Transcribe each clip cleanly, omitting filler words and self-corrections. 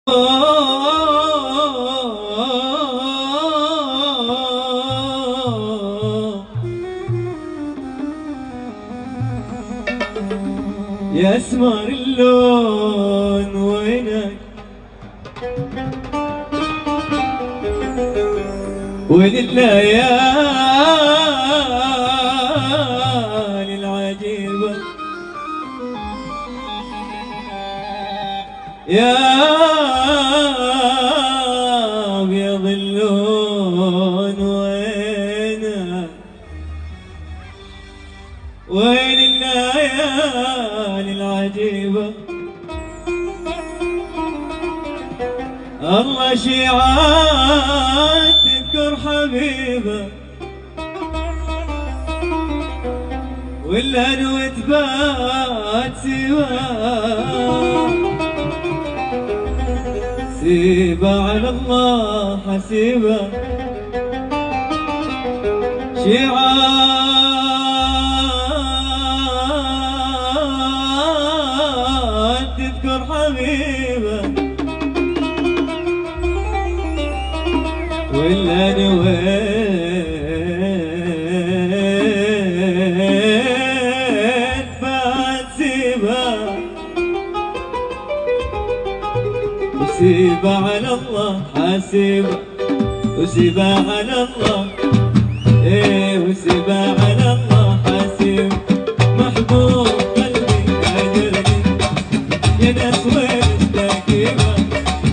يا اسمر اللون وينك وين الليالي العجيبة يا ابيض اللون وينك وين الليالي العجيبة الله شيعات تذكر حبيبه ولا نوتبات سيبه على الله حسيبه شيعات تذكر حبيبه ولا نويت بعد وسيبه على الله حاسبه وسيبه على الله وسيبه على الله حاسبه محبوب قلبي هاجرني يا ناس وين التركيبه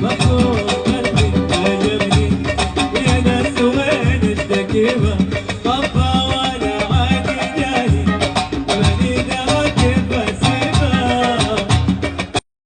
محبوب قلبي هاجرني يا ناس وين التركيبه